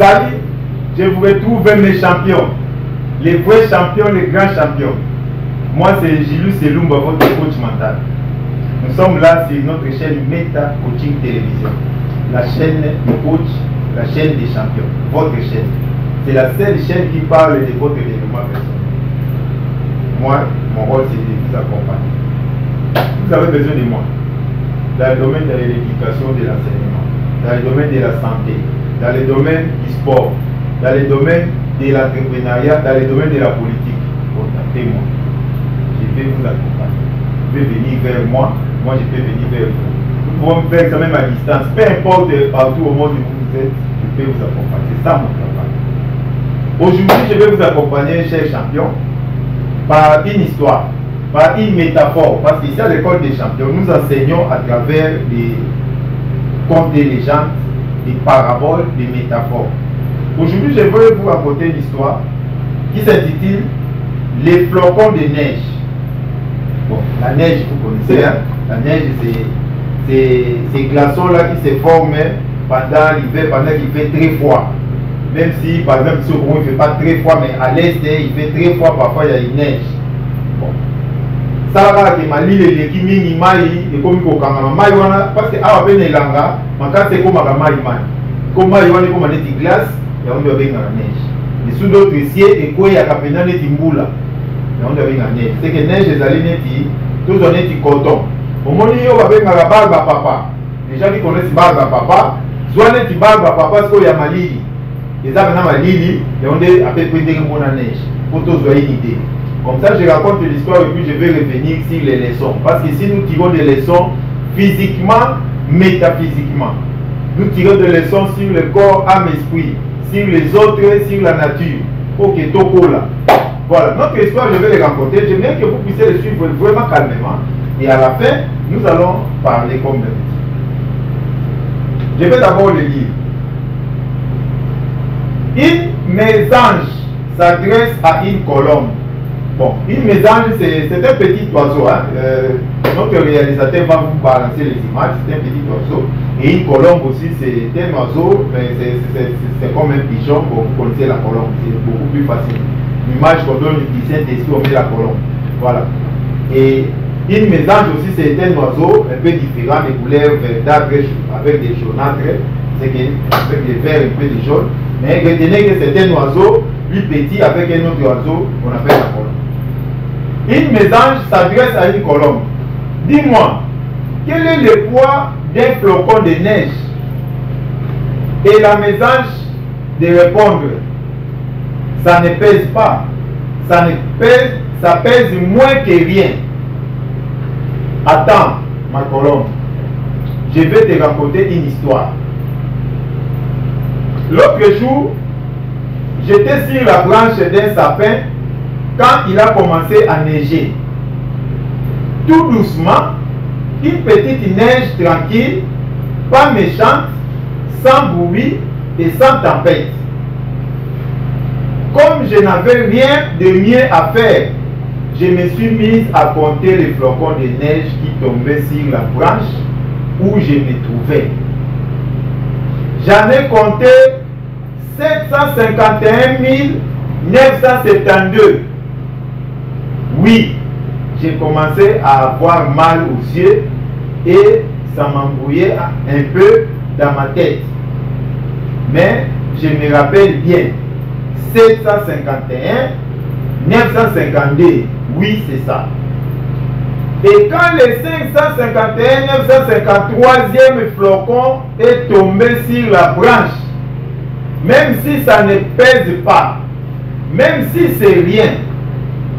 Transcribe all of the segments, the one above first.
Sali, je vous retrouve mes champions. Les vrais champions, les grands champions. Moi, c'est Gilou Selumba, votre coach mental. Nous sommes là sur notre chaîne Meta Coaching Télévision. La chaîne du coach, la chaîne des champions. Votre chaîne. C'est la seule chaîne qui parle de votre développement personnel. Moi, mon rôle, c'est de vous accompagner. Vous avez besoin de moi. Dans le domaine de l'éducation, de l'enseignement, dans le domaine de la santé, dans le domaine du sport, dans le domaine de l'entrepreneuriat, dans le domaine de la politique. Contactez-moi. Je vais vous accompagner. Vous pouvez venir vers moi, moi je peux venir vers vous. Nous pouvons faire ça même à distance. Peu importe partout au monde où vous êtes, je peux vous accompagner. C'est ça mon travail. Aujourd'hui, je vais vous accompagner, chers champions, par une histoire, par une métaphore. Parce qu'ici à l'école des champions, nous enseignons à travers des contes de légendes, des paraboles, des métaphores. Aujourd'hui, je vais vous raconter une histoire qui s'intitule Les flocons de neige. Bon, la neige, vous connaissez, hein? La neige, c'est ces glaçons-là qui se forment pendant l'hiver, pendant qu'il fait très froid. Même si, par exemple, sur il ne fait pas très froid, mais à l'est, il fait très froid, parfois il y a une neige. Bon. Ça va que ma l'île est qui mini mai et comme au Kangama mai parce que à peine l'anga, ma carte c'est comme à mai mai. Comme mai on est comme des glaces, et on doit venir la neige. Les sous d'autres cieux et quoi il y a capena des timboula. Et on doit venir la neige. C'est que neige les allées neti, tout on est coton. Au moment où on va venir la barbe papa. Les gens qui connaissent barbe papa, soit neti barbe papa parce qu'il y a malili. Les gens maintenant malili et on est à peu près des bonnes neige. Pour tous avoir une idée. Comme ça, je raconte l'histoire et puis je vais revenir sur les leçons. Parce que si nous tirons des leçons physiquement, métaphysiquement, nous tirons des leçons sur le corps, âme, esprit, sur les autres, sur la nature. Ok, toko là. Voilà, notre histoire, je vais les raconter. J'aimerais que vous puissiez le suivre vraiment calmement. Et à la fin, nous allons parler comme d'habitude. Je vais d'abord le lire. Une mésange s'adresse à une colombe. Bon, une mésange, c'est un petit oiseau. Hein? Notre réalisateur va vous balancer les images. C'est un petit oiseau. Et une colombe aussi, c'est un oiseau, mais c'est comme un pigeon. Bon, vous connaissez la colombe, c'est beaucoup plus facile. L'image qu'on donne du Saint-Esprit, on met la colombe. Voilà. Et une mésange aussi, c'est un oiseau un peu différent, des couleurs verdâtres avec des jaunâtres, avec des verts un peu de jaune. Mais retenez que c'est un oiseau plus petit avec un autre oiseau qu'on appelle la colombe. Une mésange s'adresse à une colombe. Dis-moi, quel est le poids d'un flocon de neige? Et la mésange de répondre, ça ne pèse pas, ça pèse moins que rien. Attends, ma colombe, je vais te raconter une histoire. L'autre jour, j'étais sur la branche d'un sapin quand il a commencé à neiger. Tout doucement, une petite neige tranquille, pas méchante, sans bruit et sans tempête. Comme je n'avais rien de mieux à faire, je me suis mise à compter les flocons de neige qui tombaient sur la branche où je me trouvais. J'en ai compté 751 972. Oui, j'ai commencé à avoir mal aux yeux et ça m'embrouillait un peu dans ma tête. Mais je me rappelle bien, 751 952, oui c'est ça. Et quand le 551 953e flocon est tombé sur la branche, même si ça ne pèse pas, même si c'est rien,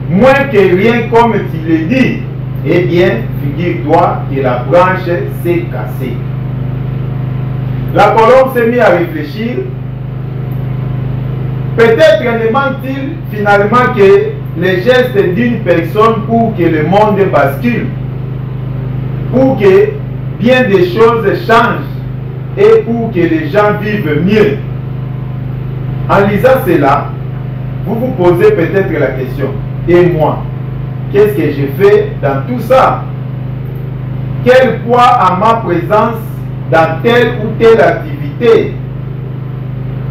moins que rien comme tu le dis, eh bien, figure-toi que la branche s'est cassée. La colombe s'est mise à réfléchir. Peut-être demande-t-il finalement que les gestes d'une personne pour que le monde bascule, pour que bien des choses changent et pour que les gens vivent mieux. En lisant cela, vous vous posez peut-être la question, et moi, qu'est-ce que je fais dans tout ça? Quel poids a ma présence dans telle ou telle activité?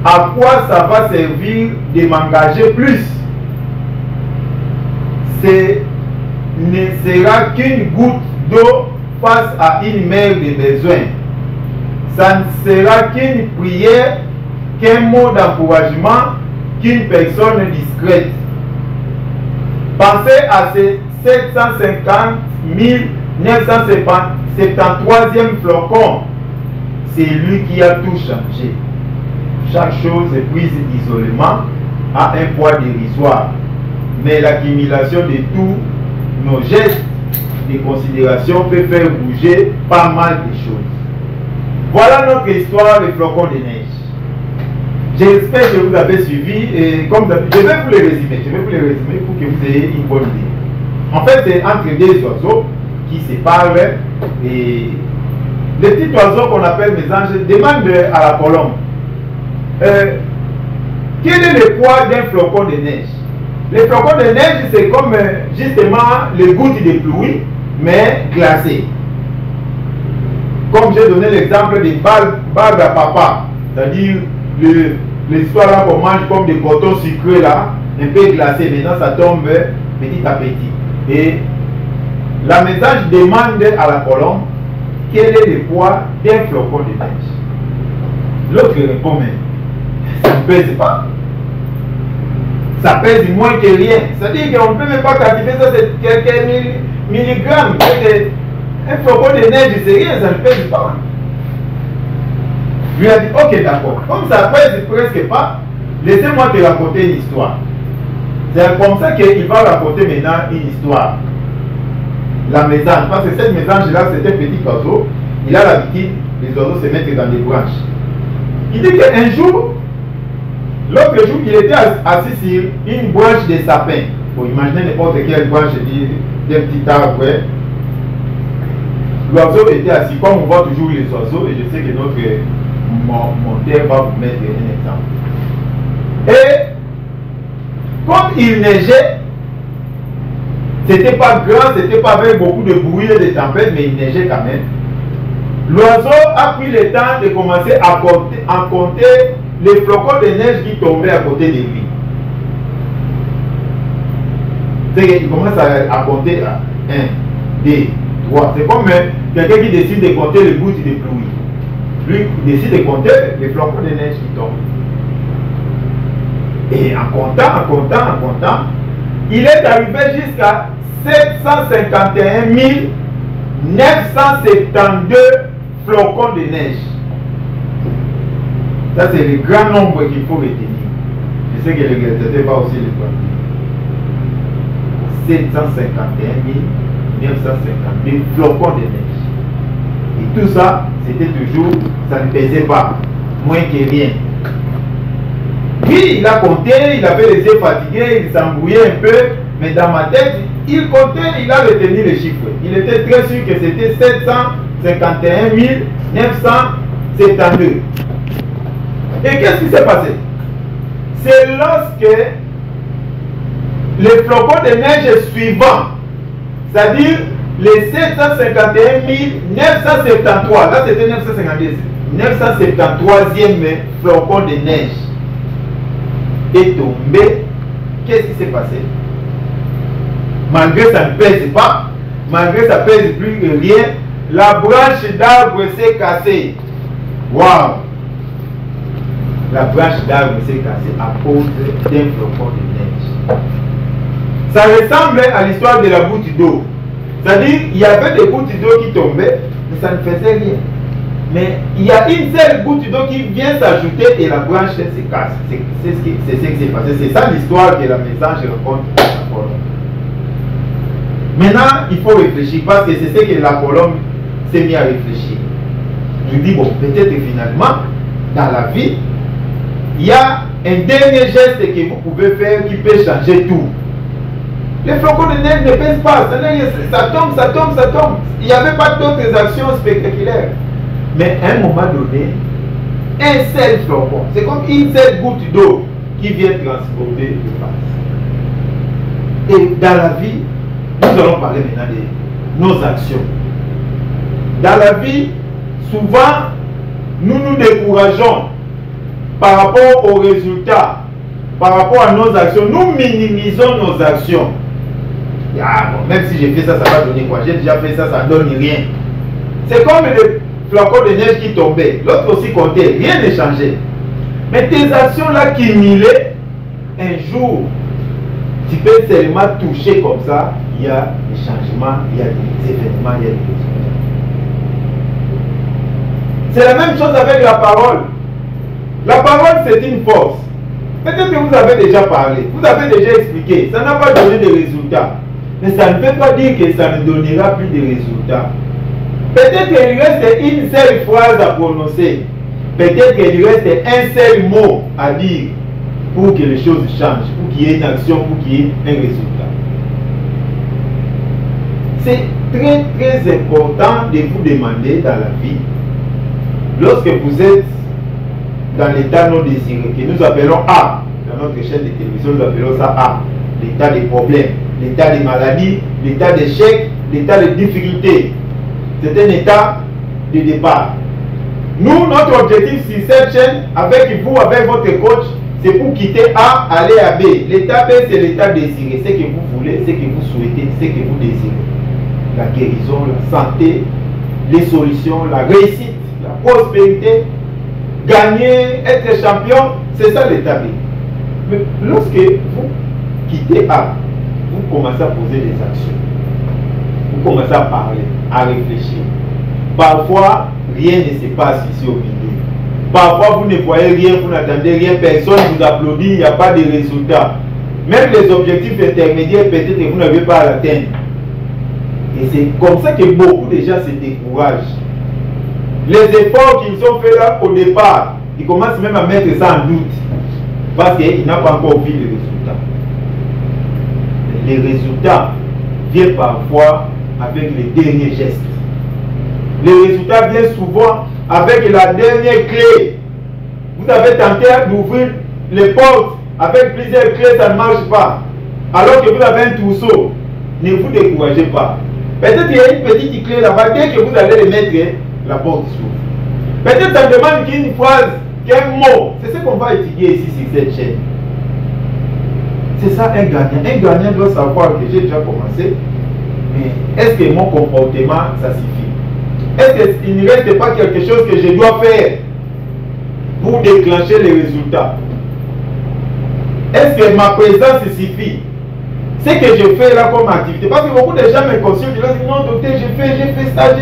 à quoi ça va servir de m'engager plus? Ce ne sera qu'une goutte d'eau face à une mer de besoin. Ça ne sera qu'une prière, qu'un mot d'encouragement, qu'une personne discrète. Pensez à ces 750 973e flocon. C'est lui qui a tout changé. Chaque chose prise isolément a un poids dérisoire. Mais l'accumulation de tous nos gestes de considération peut faire bouger pas mal de choses. Voilà notre histoire des flocons de neige. J'espère que vous avez suivi et comme je vais vous les résumer. Pour que vous ayez une bonne idée. En fait, c'est entre deux oiseaux qui se parlent et les petits oiseaux qu'on appelle mésanges demandent à la colombe quel est le poids d'un flocon de neige. Les flocons de neige, c'est comme justement les gouttes de pluie, mais glacées. Comme j'ai donné l'exemple des bagues à papa, c'est-à-dire l'histoire là qu'on mange comme des cotons sucrés là, un peu glacés, maintenant ça tombe petit à petit. Et la mésange demande à la colombe quel est le poids d'un flocon de neige. L'autre répond, mais ça ne pèse pas. Ça pèse moins que rien. C'est-à-dire qu'on ne peut même pas quantifier ça, c'est quelques milligrammes. Un flocon de neige, c'est rien, ça ne pèse pas. Je lui ai dit, ok, d'accord. Comme ça pèse presque pas, laissez-moi te raconter une histoire. C'est comme ça qu'il va raconter maintenant une histoire. La mésange, parce que cette mésange-là, c'est un petit oiseau. Il a l'habitude, les oiseaux se mettent dans des branches. Il dit qu'un jour, l'autre jour, il était assis sur une branche de sapin. Pour imaginer n'importe quelle branche d'un petit arbre. L'oiseau était assis, comme on voit toujours les oiseaux, et je sais que notre monteur va vous mettre un exemple. Et comme il neigeait, c'était pas grand, c'était pas avec beaucoup de bruit et de tempête, mais il neigeait quand même. L'oiseau a pris le temps de commencer à compter les flocons de neige qui tombaient à côté de lui. C'est qu'il commence à compter 1, 2, 3. C'est comme quelqu'un qui décide de compter les gouttes de pluie. Lui il décide de compter les flocons de neige qui tombent. Et en comptant, il est arrivé jusqu'à 751 972 flocons de neige. Ça, c'est le grand nombre qu'il faut retenir. Je sais que le réalisateur va aussi le prendre. 751 952 flocons de neige. Et tout ça, c'était toujours, ça ne pesait pas, moins que rien. Lui, il a compté, il avait les yeux fatigués, il s'embrouillait un peu, mais dans ma tête, il comptait, il a retenu les chiffres. Il était très sûr que c'était 751 972. Et qu'est-ce qui s'est passé? C'est lorsque les flocons de neige suivants, c'est-à-dire les 751 973, là c'était 952, 973e flocon de neige est tombé. Qu'est-ce qui s'est passé? Malgré ça ne pèse pas, malgré ça ne pèse plus que rien, la branche d'arbre s'est cassée. Waouh! La branche d'arbre s'est cassée à cause d'un flocon de neige. Ça ressemble à l'histoire de la goutte d'eau. C'est-à-dire, il y avait des gouttes d'eau qui tombaient, mais ça ne faisait rien. Mais il y a une seule goutte d'eau qui vient s'ajouter et la branche se casse. C'est ce qui s'est passé. C'est ça l'histoire que la mésange raconte à la colombe. Maintenant, il faut réfléchir parce que c'est ce que la colombe s'est mis à réfléchir. Je dis, bon, peut-être finalement, dans la vie, il y a un dernier geste que vous pouvez faire qui peut changer tout. Les flocons de neige ne pèsent pas, ça tombe. Il n'y avait pas d'autres actions spectaculaires. Mais à un moment donné, un seul flocon, c'est comme une seule goutte d'eau qui vient transporter le vase. Et dans la vie, nous allons parler maintenant de nos actions. Dans la vie, souvent, nous nous décourageons par rapport aux résultats, par rapport à nos actions, nous minimisons nos actions. Ah, bon, même si j'ai fait ça, ça va donner quoi? J'ai déjà fait ça, ça ne donne rien. C'est comme le flacon de neige qui tombait. L'autre aussi comptait, rien n'est changé. Mais tes actions là cumulées, un jour, tu peux seulement toucher comme ça, il y a des changements, il y a des événements, il y a des résultats. C'est la même chose avec la parole. La parole, c'est une force. Peut-être que vous avez déjà parlé, vous avez déjà expliqué, ça n'a pas donné de résultats. Mais ça ne veut pas dire que ça ne donnera plus de résultats. Peut-être qu'il reste une seule phrase à prononcer. Peut-être qu'il reste un seul mot à dire pour que les choses changent, pour qu'il y ait une action, pour qu'il y ait un résultat. C'est très très important de vous demander dans la vie, lorsque vous êtes dans l'état non désiré, que nous appelons A, dans notre chaîne de télévision, nous appelons ça A, l'état des problèmes, l'état des maladies, l'état d'échec, l'état de difficulté. C'est un état de départ. Nous, notre objectif sur cette chaîne, avec vous, avec votre coach, c'est pour quitter A, aller à B. L'état B, c'est l'état désiré, ce que vous voulez, ce que vous souhaitez, ce que vous désirez. La guérison, la santé, les solutions, la réussite, la prospérité, gagner, être champion, c'est ça l'état B. Mais lorsque vous quittez A, vous commencez à poser des actions. Vous commencez à parler, à réfléchir. Parfois, rien ne se passe ici au milieu. Parfois, vous ne voyez rien, vous n'attendez rien, personne ne vous applaudit, il n'y a pas de résultat. Même les objectifs intermédiaires, peut-être que vous n'avez pas à l'atteindre. Et c'est comme ça que beaucoup de gens se découragent. Les efforts qu'ils ont faits là au départ, ils commencent même à mettre ça en doute. Parce qu'ils n'ont pas encore vu les résultats. Les résultats viennent parfois avec les derniers gestes. Les résultats viennent souvent avec la dernière clé. Vous avez tenté d'ouvrir les portes avec plusieurs clés, ça ne marche pas. Alors que vous avez un trousseau, ne vous découragez pas. Peut-être qu'il y a une petite clé là-bas, dès que vous allez les mettre, la porte s'ouvre. Peut-être ça demande qu'une phrase, qu'un mot. C'est ce qu'on va étudier ici sur cette chaîne. C'est ça un gagnant. Un gagnant doit savoir que j'ai déjà commencé. Mais est-ce que mon comportement, ça suffit? Est-ce qu'il ne reste pas quelque chose que je dois faire pour déclencher les résultats? Est-ce que ma présence suffit? Ce que je fais là comme activité, parce que beaucoup de gens me consultent, ils disent non docteur, j'ai fait ça,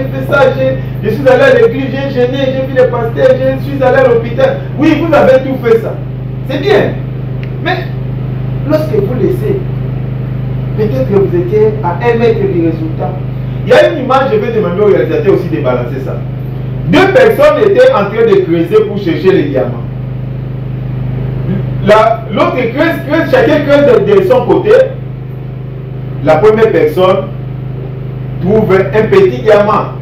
je suis allé à l'église, j'ai gêné, j'ai vu les pasteurs, je suis allé à l'hôpital. Oui, vous avez tout fait ça. C'est bien. Mais lorsque vous laissez, peut-être que vous étiez à 1 mètre du résultat. Il y a une image, je vais demander au réalisateur aussi de balancer ça. 2 personnes étaient en train de creuser pour chercher les diamants. L'autre creuse, chacun creuse de son côté. La première personne trouve un petit diamant.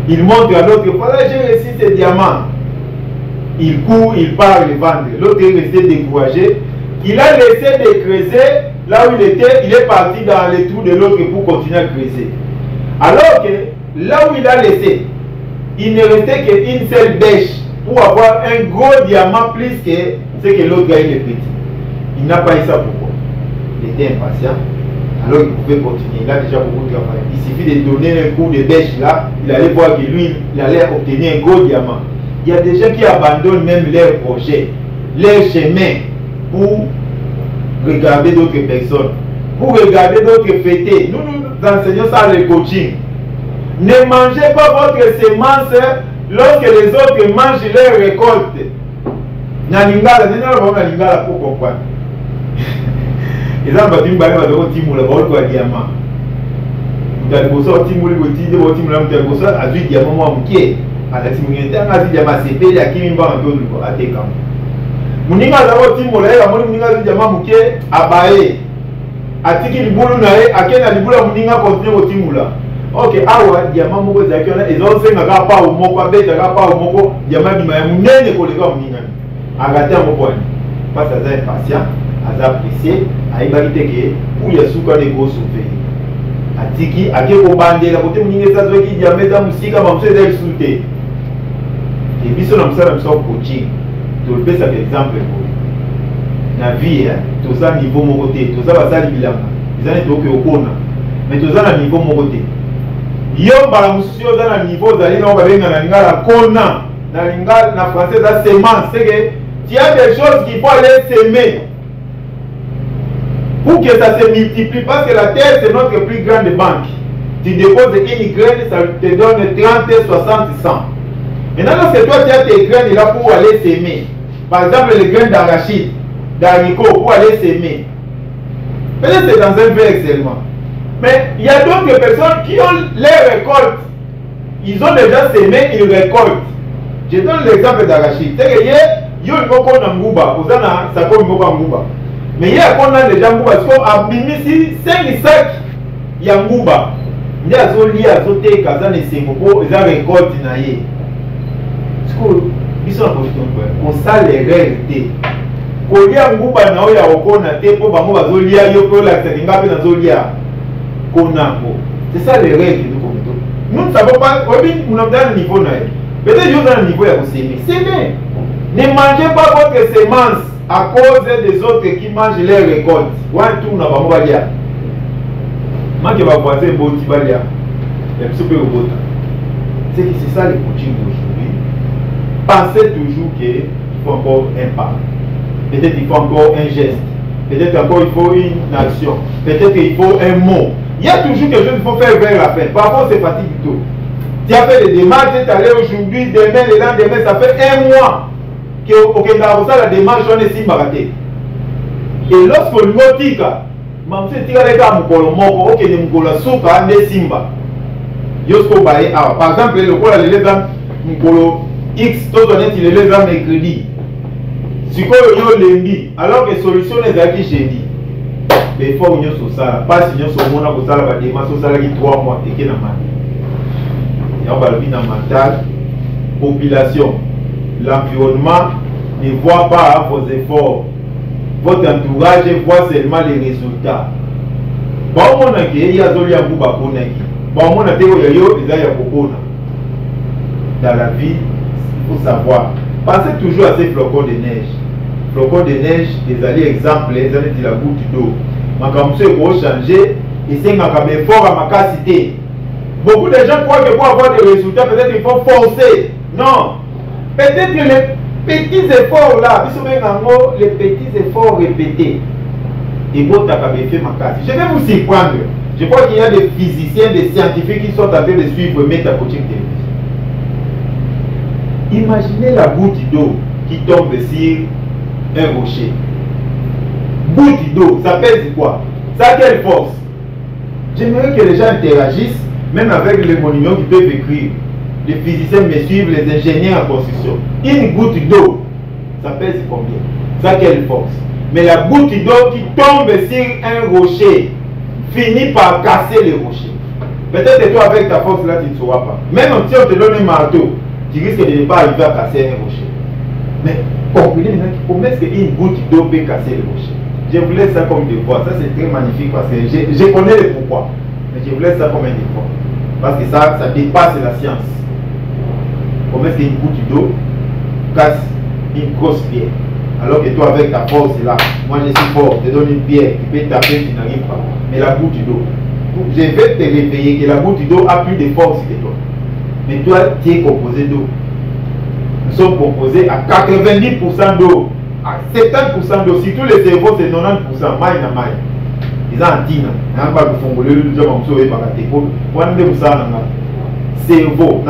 Il montre à l'autre, voilà, j'ai réussi ce diamant. Il court, il part le vendre. L'autre est resté découragé. Il a laissé de creuser là où il était, il est parti dans les trous de l'autre pour continuer à creuser. Alors que là où il a laissé, il ne restait qu'une seule bêche pour avoir un gros diamant plus que ce que l'autre a eu le petit. Il n'a pas eu ça pourquoi? Il était impatient, alors il pouvait continuer. Il a déjà beaucoup travaillé. Il suffit de donner un coup de bêche là, il allait voir que lui, il allait obtenir un gros diamant. Il y a des gens qui abandonnent même leur projet, leur chemin pour regarder d'autres personnes, pour regarder d'autres fêter. Nous enseignons ça le coaching. Ne mangez pas votre semence lorsque les autres mangent leur récolte. Nalingala, nalingala pour comprendre. Ils ont battu une balle dans Timou, la balle de diamant. Vous avez besoin de Timou, vous avez besoin de diamant, qui à la simulation, à diamant, c'est payé à qui m'en va à Tekam. Muninga zawo Timou, la Muninga diamant, mouké, à Baé. À Tiki Liboulou, à Ken à Liboula, Muninga continue au Timou là. Ok, awa, diamant, mouko, Zakiona, ils ont fait un pas au moko, bête, un pas au moko, diamant, Mouné, collègue, Muninga. Arrêtez mon point. Parce que c'est impatient. Aza apprécié, aïbalite que pour y a souka de gros souffrir. Atiki, ake ko bande la côté mouninga ça qui diamètre musika mamse del souté. Et puis si on a un coaching, tu le fais ça exemple dans la vie, tu as un niveau mon côté, tu as un niveau ils ont été au mais tu as un niveau mon côté. Yo balamusio dans le niveau d'aller dans la kona, dans la française la semence, c'est que tu as des choses qu'il faut aller s'aimer pour que ça se multiplie parce que la terre c'est notre plus grande banque. Tu déposes une graine, ça te donne 30, 60, 100. Maintenant, c'est toi qui as tes graines là pour aller s'aimer. Par exemple, les graines d'arachide, d'haricot pour aller s'aimer. Peut-être c'est dans un verre seulement. Mais il y a d'autres personnes qui ont les récoltes. Ils ont déjà sémé, ils récoltent. Je donne l'exemple d'arachide. C'est que il y a une coco n'angouba, vous en avez ça comme une angouba. Mais il y a déjà angouba, parce qu'on a mis ici 5 sacs yangouba. Il y a zoli à zoté kazan et sengobo, ils ont récolté naïe. Ils sont en ça les réalités. Quand il y a angouba na oya okona te po bango bazolia yo po la tsenga pe na zolia. C'est ça les règles que nous commettons. Nous ne savons pas, nous sommes dans le niveau. Peut-être que nous sommes dans le niveau de s'aimer. S'aimer. Ne mangez pas votre sémence à cause des autres qui mangent les récoltes. Ou un tour, nous va dire. Moi, je vais voir un beau petit balia. C'est ça le coaching d'aujourd'hui. Pensez toujours qu'il faut encore un pas. Peut-être qu'il faut encore un geste. Peut-être encore il faut une action. Peut-être qu'il faut un mot. Il y a toujours quelque chose qu'il faut faire vers la fin. Parfois, c'est fatigue du tout. Tu as fait des démarches, tu es allé aujourd'hui, demain, le lendemain, ça fait un mois que la démarche, on est si baraté. Et lorsque le mot tika, même si tu as les gars, ok, tu as souka, mais simba. Par exemple, le col les gens, X, tout honnête, il est les gens mercredi. Si tu lundi, alors que solution est à qui j'ai dit. Mais il faut que nous ça, pas si nous sommes là pour ça, la démarche, ça là qui 3 mois et qui n'a pas. Il y a un bien mental, population, l'environnement ne voit pas vos efforts, votre entourage voit seulement les résultats. Bon, on a qui y a zoli à vous bakonaki. Bon, on a théo yo les a kokona. Dans la vie, il faut savoir. Pensez toujours à ces flocons de neige. Flocons de neige, des alliés exemples, les années de la goutte d'eau. Makamuse pour changer et c'est un effort à ma capacité. Beaucoup de gens croient que pour avoir des résultats, peut-être il faut forcer. Non. Peut-être que les petits efforts là, les petits efforts répétés. Et bon, tu as fait ma casse. Je vais vous surprendre. Je crois qu'il y a des physiciens, des scientifiques qui sont en train de suivre Meta Coaching Télévision. Imaginez la goutte d'eau qui tombe sur un rocher. Goutte d'eau, ça pèse quoi? Ça a quelle force? J'aimerais que les gens interagissent, même avec les monuments qui peuvent écrire. Les physiciens me suivent, les ingénieurs en construction. Une goutte d'eau, ça pèse combien? Ça a quelle force? Mais la goutte d'eau qui tombe sur un rocher finit par casser le rocher. Peut-être que toi, avec ta force là, tu ne sauras pas. Même si on te donne un marteau, tu risques de ne pas arriver à casser un rocher. Mais comprenez maintenant comment est-ce qu'une goutte d'eau peut casser le rocher? Je voulais ça comme devoir. Ça, c'est très magnifique parce que je connais le pourquoi. Mais je voulais ça comme un devoir. Parce que ça dépasse la science. Comment est-ce qu'une goutte d'eau casse une grosse pierre? Alors que toi, avec ta force là, moi je suis fort, je te donne une pierre, tu peux taper, tu n'arrives pas. Mais la goutte d'eau, je vais te réveiller que la goutte d'eau a plus de force que toi. Mais toi, tu es composé d'eau. Nous sommes composés à 90% d'eau, à 70% d'eau. Si tous les cerveaux, c'est 90%, maille na maille. Ils ont un tina. Ils n'ont pas de fond, ils cerveau,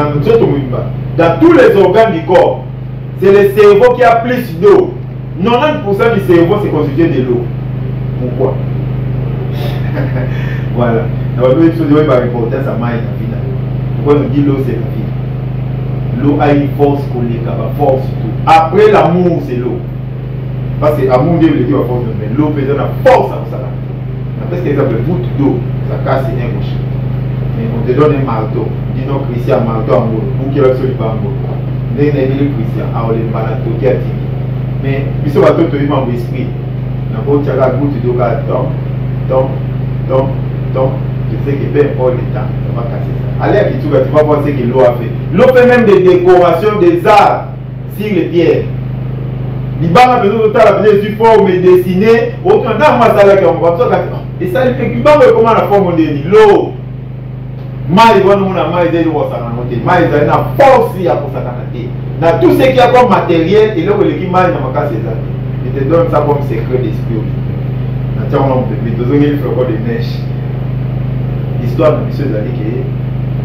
dans tous les organes du corps, c'est le cerveau qui a plus d'eau. 90% du cerveau c'est constitué de l'eau. Pourquoi? Voilà. Donc, nous sommes pas reporter sa maille dans la vie. Pourquoi nous dit l'eau c'est la vie? L'eau a une force collée, force tout. Après l'amour c'est l'eau. Parce que l'amour Dieu veut dire la force, mais l'eau peut donner la force à ça. Parce que exemple, goutte d'eau, ça casse un rocher. Mais on te donne un marteau. Dis non, Christian, marteau en mot. Pour qu'il y ait celui pas en mot. N'est pas Christian, à on est malade, qui a dit. Mais, puisque on va tout vivre en esprit. Donc, tu as la goutte d'eau qui tombe. Je sais que peu importe le temps, on va casser ça. Allez à Kitouga, tu vas voir ce que l'eau a fait. L'on fait même des décorations, des arts sur les pierres. Il va la besoin de la pièce du forme et dessiner. Autant dans ma salle qui on va et ça il va comment la forme de l'eau. Maïs va nous la maïs de l'eau ça na monter. Maïs a une force à pour ça na tout ce qui a comme matériel et là qui maïs na maka c'est ça. Il te donne ça comme secret d'esprit. Na tiens on peut mais deux il faut encore de neige. L'histoire de monsieur Zali qui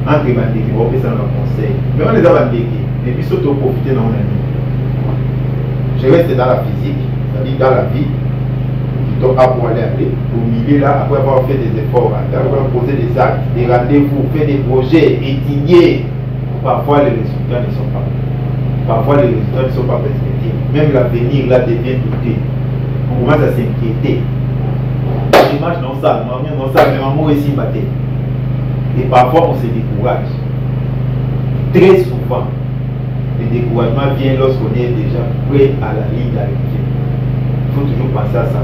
entre bandés qui vont faire ça dans le conseil. Mais on les a bandés et puis surtout profiter dans mon ami. Je reste dans la physique, c'est-à-dire dans la vie, plutôt à pour aller au milieu là, après avoir fait des efforts, après avoir posé des actes, des rendez-vous, fait des projets, étudier. Parfois les résultats ne sont pas. Parfois les résultats ne sont pas perspectives. Même l'avenir là devient douté. On commence à s'inquiéter. L'image non ça, mais maman aussi batté. Et parfois on se décourage. Très souvent. Le découragement vient lorsqu'on est déjà prêt à la ligne d'arrivée. Il faut toujours penser à ça.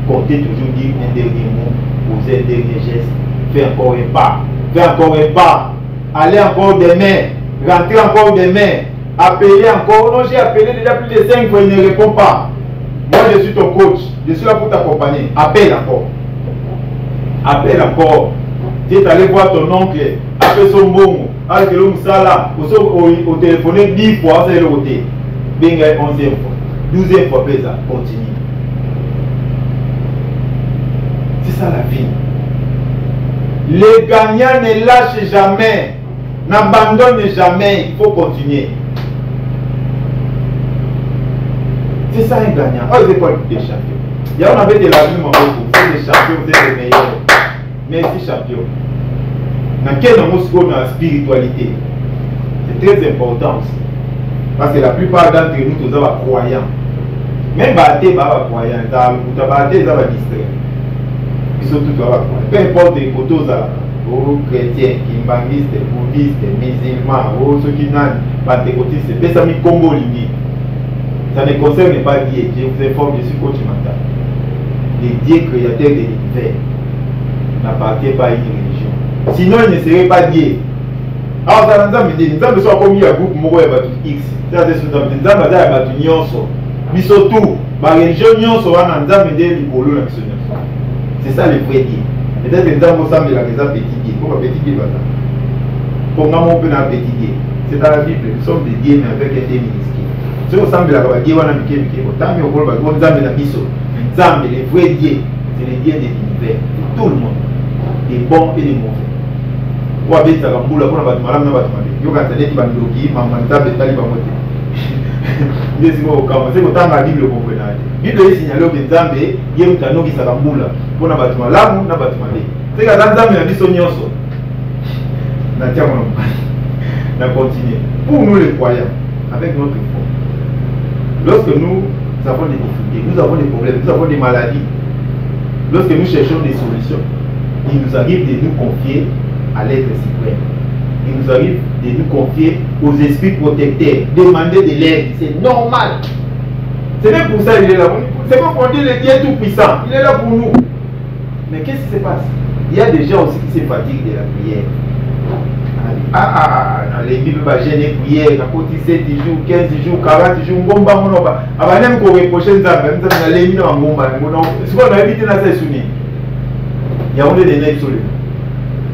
Compter toujours dire un dernier mot, poser un dernier geste, faire encore un pas, faire encore un pas, aller encore demain, rentrer encore demain, appeler encore. Non, j'ai appelé déjà plus de 5 fois, il ne répond pas. Moi, je suis ton coach, je suis là pour t'accompagner. Appelle encore. Appelle encore. Tu es allé voir ton oncle, appelle son bon. Alors que l'homme ça là, au téléphone 10 fois, c'est le côté. Bien 11e fois, 12e fois, ça continue. C'est ça la vie. Les gagnants ne lâchent jamais, n'abandonnent jamais, il faut continuer. C'est ça un gagnant. Oh, c'est quoi des champions? Il y a on avait de la vie, mon beaucoup. C'est des champions, vous êtes les meilleurs. Merci champion. Dans quel moment la spiritualité, c'est très important aussi. Parce que la plupart d'entre nous, tous sommes croyants. Même bâtés, croyants. Vous avez distrait. Ils sont tous croyants. Peu importe les photos, aux chrétiens, kimbangistes, bouddhistes, musulmans, ceux qui n'ont pas de pentecôtistes, c'est ça, Congo Lini. Ça ne concerne pas Dieu. Je vous informe, je suis coach mental. Le Dieu créateur de l'univers n'appartient pas à une religion. Sinon, il ne serait pas Dieu. Alors, ça nous a dit, nous avons comme il y a un groupe X. C'est-à-dire que nous avons dit, mais surtout, la religion, nous avons dit, c'est ça le vrai Dieu. Peut-être que nous avons dit, c'est un petit Dieu. Pourquoi petit Dieu? Pourquoi on peut un petit Dieu? C'est dans la Bible, nous sommes des dieux, mais avec un Dieu minuscule. Si on semble la Dieu, on a mis autant, mais on va dire, nous avons dit, les vrais dieux, c'est les dieux de l'univers, de tout le monde, des bons et des mauvais. Ou avec sa gamboula, pour la malam na batma. Yo quand t'es dit bandoki, maman tabe tali bamote. Ndiye simo okama, c'est autant la Bible comprendre. Bible est signalé au Nzambe, yé mutano ki sa gamboula, pour na batma lamu na batma le. C'est que Nzambe na biso nyonso. Na tia mon na continuer. Pour nous les croyants, avec notre foi. Lorsque nous avons des difficultés, nous avons des problèmes, nous avons des maladies. Lorsque nous cherchons des solutions, il nous arrive de nous confier à l'être suprême. Il nous arrive de nous confier aux esprits protecteurs, demander de l'aide. C'est normal. Ce n'est pour ça qu'il est là. C'est pas pour dire le Dieu tout puissant. Il est là pour nous. Mais qu'est-ce qui se passe? Il y a des gens aussi qui se fatiguent de la prière. Les Bibles va gêner prière, à côté 7 jours, 15 jours, 40 jours, on va pas. Avant même qu'on reproche ça, même ça, on a les minutes en bomba. C'est quoi, on a évité la souvenir. Il y a des nègres sur le.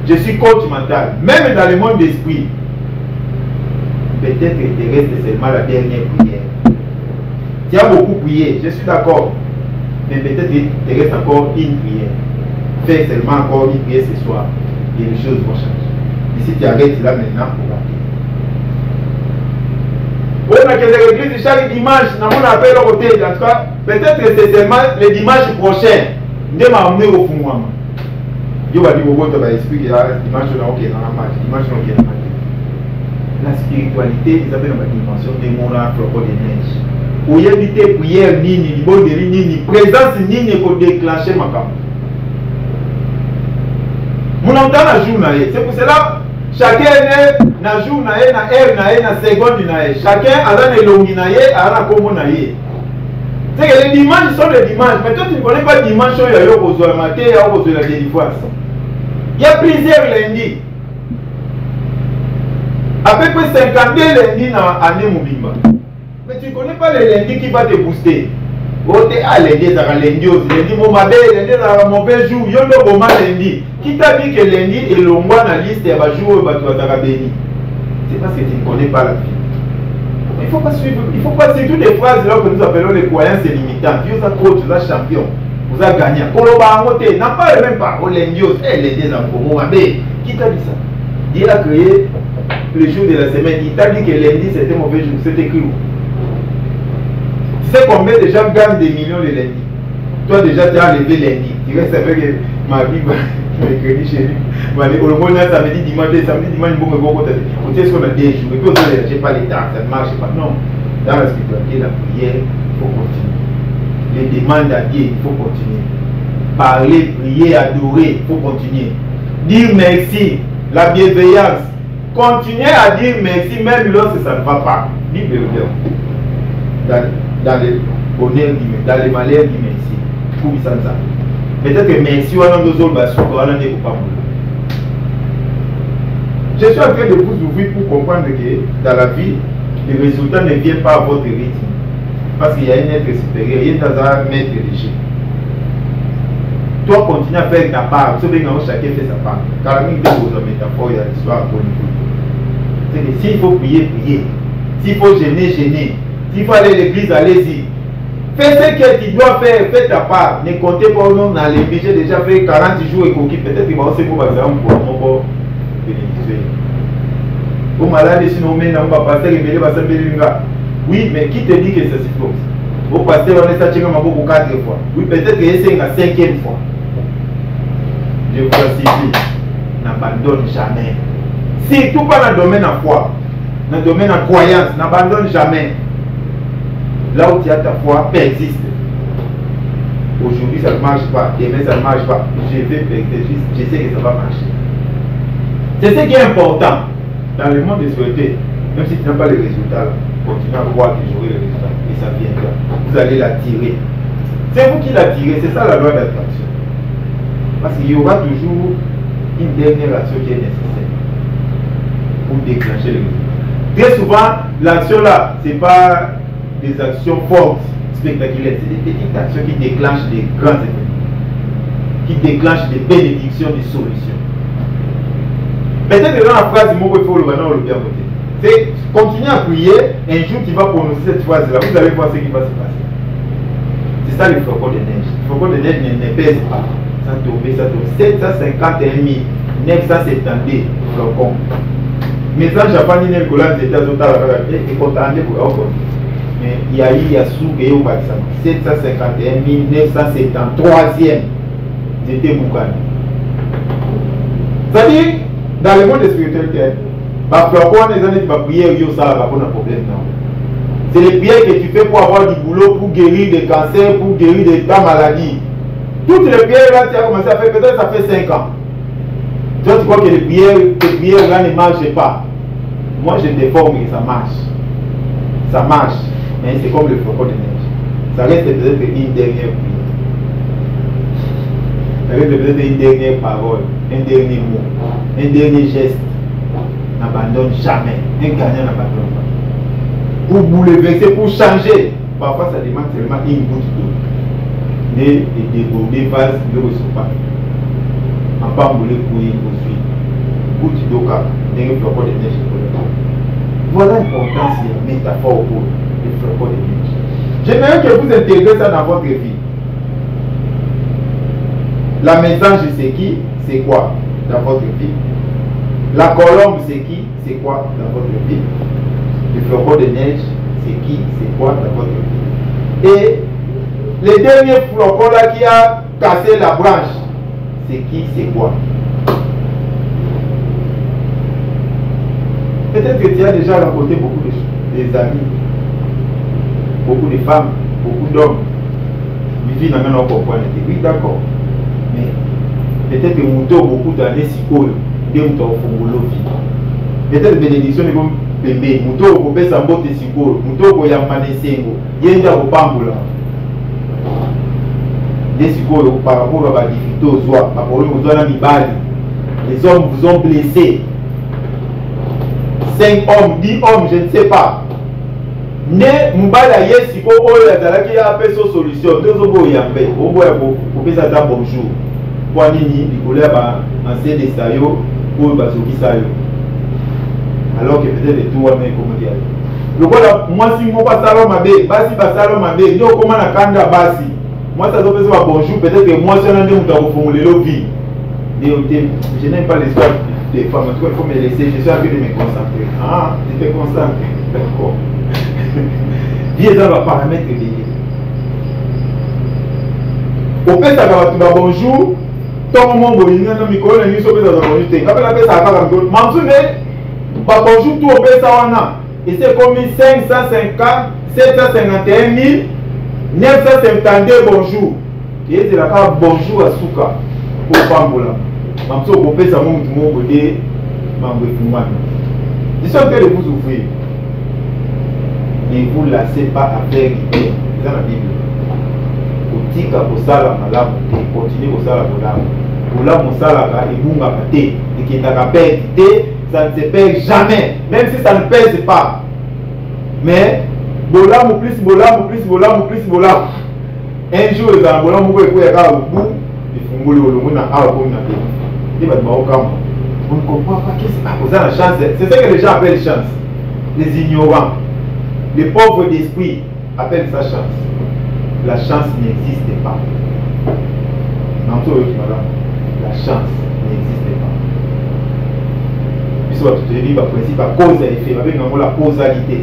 Je suis coach mental, même dans le monde d'esprit. Peut-être que te reste seulement la dernière prière. Tu as beaucoup prié, je suis d'accord. Mais peut-être que te reste encore une prière. Fais seulement encore une prière ce soir. Et les choses vont changer. Et si tu arrêtes là maintenant pour rater. On a que l'église chaque dimanche, on appelle au côté. En tout cas, peut-être que c'est seulement le dimanche prochain. Nous m'a amené au fond. Yo va dire que va expliquer dimanche là OK dans la match, dimanche là OK dans la match. La spiritualité, ils appellent la dimension des moras flocons de neige. Où il y a des prières nini, des bonnes nini, présence nini pour déclencher ma cam. Mon entend la journée, c'est pour cela chacun est na jour na heure na seconde na chacun a dans les longues na a comme na c'est que les dimanches sont les dimanches, mais toi tu ne connais pas le dimanche, il y a eu besoin de matin, il y a eu besoin de la délivrance. Il y a plusieurs lundis. À peu près 52 lundis dans l'année Mobimba. Mais tu ne connais pas le lundi qui va te booster. Oh, tu as lundi, ça va lundi, lundi, mon mabé, lundi, ça va mauvais jour. Yo, no, bon, lundi. Qui t'a dit que lundi est le mois dans la liste et va jouer au bateau à béni? C'est parce que tu ne connais pas la vie. Il ne faut pas suivre, il faut pas suivre toutes les phrases là que nous appelons les croyances limitantes. Vous êtes coach, vous êtes champion, vous êtes gagnant. Koloba Amote, n'a pas le même pas. Oh, lundi, lundi, ça va mon mabé. Qui t'a dit ça? Il a créé le jour de la semaine. Il t'a dit que lundi c'était mauvais jour. C'est écrit où? Tu sais combien de gens gagnent des millions le lundi? Toi déjà tu as enlevé lundi. Tu restes avec ma vie, mercredi chez lui. Au moins samedi, dimanche, bon, tu sais ce qu'on a des jours. Et puis on ne pas les temps, ça ne marche pas. Non. Dans la spiritualité, la prière, il faut continuer. Les demandes à Dieu, il faut continuer. Parler, prier, adorer, il faut continuer. Dire merci, la bienveillance. Continuez à dire merci même lorsque ça ne va pas. Dis bienveillance. Dans le bonheur, dans le malheur, dis merci. Pour ça. Peut-être que merci, on a nos autres, on a des pas. Je suis en train de vous ouvrir pour comprendre que dans la vie, les résultats ne viennent pas à votre rythme. Parce qu'il y a un être supérieur, il y a un maître léger. Toi, continue à faire ta part. Vous savez que chacun fait sa part. Car il y a des métaphores, il y a l'histoire pour nous. C'est que s'il faut prier, prier. S'il faut gêner, gêner. S'il faut aller à l'église, allez-y. Fais ce que tu dois faire, fais ta part. Ne comptez pas au nom dans les budgets. J'ai déjà fait 40 jours et coquille. Peut-être qu'il va aussi pour exemple pour mon bénéficier. Au malade, sinon, on va passer révéler, va s'appeler. Oui, mais qui te dit que c'est si faux? Au pasteur, on est sorti beaucoup 4 fois. Oui, peut-être que c'est la 5e fois. Je vous assure, n'abandonne jamais. Si tout pas dans le domaine en foi, dans le domaine en croyance, n'abandonne jamais. Là où tu as ta foi, persiste. Aujourd'hui ça ne marche pas, demain ça ne marche pas. Je vais persister, je sais que ça va marcher. C'est ce qui est important dans le monde de souhaiter. Même si tu n'as pas les résultats, continue à croire que j'aurai les résultats et ça viendra. Vous allez l'attirer. C'est vous qui l'attirez, c'est ça la loi d'attraction. Parce qu'il y aura toujours une dernière action qui est nécessaire pour déclencher les résultats. Très souvent, l'action là, ce n'est pas des actions fortes, spectaculaires, c'est des petites actions qui déclenchent des grands événements, qui déclenchent des bénédictions, des solutions. Peut-être que dans la phrase du mot, il faut le bien voter. C'est continuer à prier, un jour tu vas prononcer cette phrase-là, vous allez voir ce qui va se passer. C'est ça le flocon de neige. Le flocon de neige ne pèse pas. Ça tombe. 751 970 flocons. Mais ça, Japon, il y a un collant des États-Unis, et contenté pour eux. Mais il y a eu Yassou et au Pakistan. 751 973e. C'était Moukane. C'est-à-dire, dans le monde spirituel, pourquoi les années de prière, ça n'a pas de problème. C'est les prières que tu fais pour avoir du boulot, pour guérir des cancers, pour guérir de ta maladie. Toutes les prières là, tu as commencé à faire, peut-être ça fait 5 ans. Toi, tu crois que les prières là ne marchent pas. Moi, je t'informe que ça marche. Ça marche. Mais c'est comme le flocon de neige. Ça reste peut-être une dernière prière. Ça reste peut-être une dernière parole, un dernier mot, un dernier geste. N'abandonne jamais. Un gagnant n'abandonne pas. Pour bouleverser, pour changer, parfois ça demande seulement une goutte d'eau. Mais les déborder vase ne reçoit pas. En pas bouler pour y poursuivre. Goutte d'eau car un flocon de neige. Voilà l'importance de la métaphore pour le flocon de neige. J'aimerais que vous intégrez ça dans votre vie. La mésange c'est qui? C'est quoi dans votre vie? La colombe, c'est qui? C'est quoi dans votre vie? Le flocon de neige, c'est qui? C'est quoi dans votre vie? Et le dernier flocon là qui a cassé la branche, c'est qui? C'est quoi? Peut-être que tu as déjà rencontré beaucoup des amis, beaucoup de femmes, beaucoup d'hommes. Oui, d'accord. Mais peut-être que Mouto beaucoup d'années si cool. Peut-être bénédiction est comme bébé. Mouto au bébé sa mbote si cool. Mouto au yamane sengo. Yenda au pambula. Des si cool par rapport à la difficulté aux oies. Par rapport aux oies mibali. Les hommes vous ont blessé. 5 hommes, 10 hommes, je ne sais pas. Ne Mbala Yesi ko oyo azalaki appelle so solution. Deux obo yambe, obo ya ko pesa ta bonjour. Kwa nini likolo ya ba ancien de sayo ou bazoki sayo. Alors que peut-être tout wana comme dire. Lokola moi si moko salo mabe, basi basalo mabe, ndio koma na kanda basi. Moi ça doit pesa bonjour, peut-être que moi si on a ndé muta ko fongolelo vie. Je n'aime pas l'histoire des femmes, en tout cas il faut me laisser, je suis en train de me concentrer. Ah, tu te concentres, d'accord. Viens dans le paramètre lié. Au fait, ça va bonjour. Tant que mon bonjour, non, mais quand on est sur le bonjour, tu as appelé ça à faire comme ça. Bonjour, tout au fait, ça on a. Et c'est comme 550, 751 000, 952 bonjour. Et c'est la carte bonjour à Souka. Au Pambola. Mamso, au fait, ça monte mon côté. Mambo et moi. Ils sont en train de vous ouvrir. Ne vous lassez pas à faire l'idée. C'est dans la Bible. Kotika kosala malamu te, continuez kosala malamu. Kola mosala et bunga te, et qui t'a perdre, ça ne se perd jamais, même si ça ne pèse pas. Mais bolamu plus bolamu plus bolamu plus bolamu. Un jour ils ont bolamu ko ko ya au bout, il fungoli olongo na a ko na te. Il va te okam. On ne comprend pas qu'est-ce que ça la chance. C'est ce que les gens appellent chance. Les ignorants. Les pauvres d'esprit appellent ça chance. La chance n'existe pas. La chance n'existe pas. Puisque tu te dis, le principe à cause et effet, avec la causalité.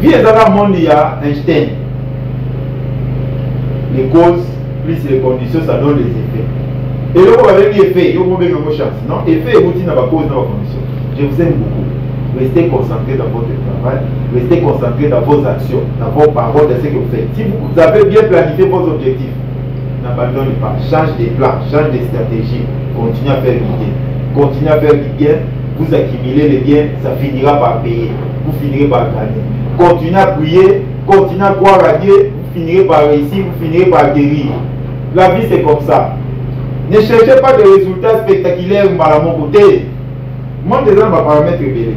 Viens dans le monde, il y a Einstein. Les causes plus les conditions, ça donne les effets. Et là, vous avez l'effet, vous avez une chance. Non, effet et routine dans la cause, dans la condition. Je vous aime beaucoup. Restez concentrés dans votre travail, restez concentrés dans vos actions, dans vos paroles, dans ce que vous faites. Si vous avez bien planifié vos objectifs, n'abandonnez pas, change des plans, change des stratégies, continuez à faire du bien. Continuez à faire du bien, vous accumulez les biens, ça finira par payer, vous finirez par gagner. Continuez à prier, continuez à croire à Dieu, vous finirez par réussir, vous finirez par guérir. La vie c'est comme ça. Ne cherchez pas de résultats spectaculaires à mon côté. Moi, des gens vont paramètres révélés.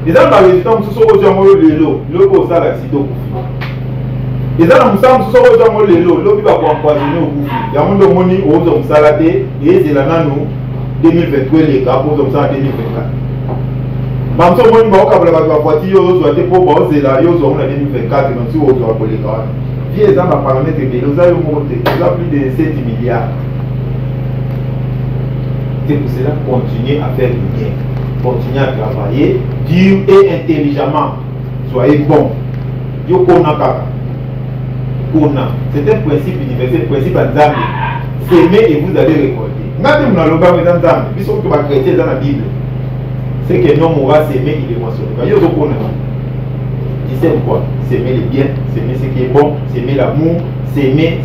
Les gens dans les temps, ce sont aux gens de l'eau, l'eau pour ça l'accident. Les gens dans les ce sont aux gens de l'eau, l'eau qui va empoisonner au bout. Il y a un monde moni aux hommes saladés et c'est la nano 2023 les gars pour comme ça en 2024. Même si on va au la voiture, ils ont été pour c'est là, ils ont 2024, même si on va pour les gars. Viens les gens dans paramètres révélés, nous avons monté, nous avons plus de 7 milliards. C'est pour cela continuez à faire du bien. Continuez à travailler dur et intelligemment. Soyez bon. Yo kona kaka. Kona. C'est un principe universel, principe à Nzambe. S'aimer et vous allez récolter. Ngati muna loba dans Nzambe. Biso que va chrétien dans la Bible. C'est que non mourra s'aimer, il est mentionné. Yo kona. Tu sais quoi? S'aimer le bien, s'aimer ce qui est bon, s'aimer l'amour, s'aimer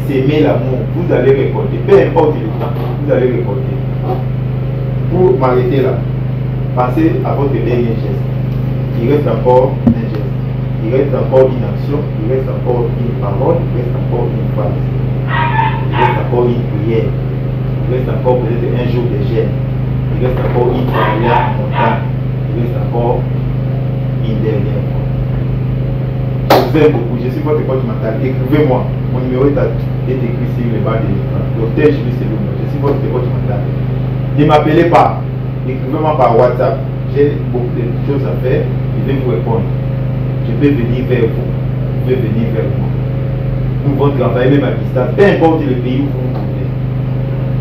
l'amour. Vous allez récolter. Peu importe le temps, vous allez récolter. Pour m'arrêter là. Pensez à votre dernier geste. Il reste encore un geste. Il reste encore une action. Il reste encore une parole. Il reste encore une phrase. Il reste encore une prière. Il reste encore peut-être un jour de gêne. Il reste encore une prière montagne. Il reste encore une dernière fois. Je vous aime beaucoup. Je suis votre coach mental. Écrivez-moi. Mon numéro est écrit sur le bas de l'écran. Docteur Julie Selouma. Je suis votre coach mental. Ne m'appelez pas. Écrivez-moi par WhatsApp. J'ai beaucoup de choses à faire. Je vais vous répondre. Je vais venir vers vous. Je vais venir vers moi. Nous allons travailler même à distance. Peu importe le pays où vous vous trouvez.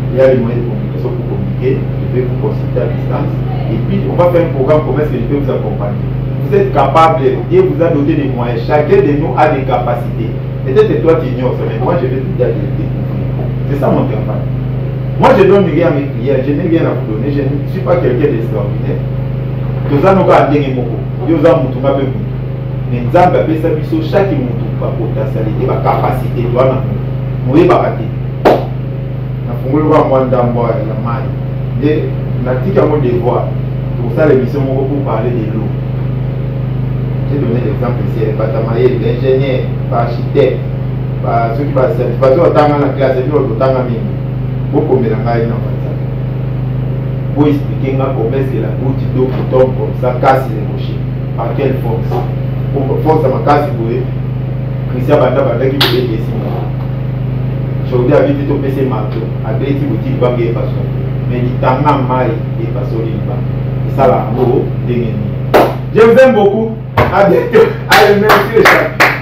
Il y a les moyens de communication pour communiquer. Je vais vous consulter à distance. Et puis, on va faire un programme. Comment est-ce que je peux vous accompagner? Vous êtes capable. Dieu vous a doté des moyens. Chacun de nous a des capacités. Peut-être que toi tu ignores ça, mais moi je vais tout à découvrir. C'est ça mon travail. Moi je donne rien à mes clients, je n'ai rien à vous donner, je ne suis pas quelqu'un d'extraordinaire. Nous allons pas dire moko, nous allons tout faire. Mais nous allons faire ça, chaque moutou, par potentialité, par capacité, nous allons nous rater. Nous allons voir moi dans la maille. Nous avons un devoir. Pour ça l'émission pour parler de l'eau. J'ai donné l'exemple ici, pas l'ingénieur, pas l'architecte, pas ceux qui passent, pas ceux qui ont la classe, et puis autant à mine. Beaucoup de mélanges dans ça. pour expliquer comment est-ce que la goutte d'eau qui tombe comme ça casse les rochers. Par quelle force? Pour force à ma casse, vous voyez. Christian Banda qui voulait décider. Aujourd'hui, à vite, on peut se marteau. À deux, il faut dire que c'est pas ça. Mais il t'a mal et pas ça. Et ça va, je vous aime beaucoup. À bientôt. Allez, merci les champions.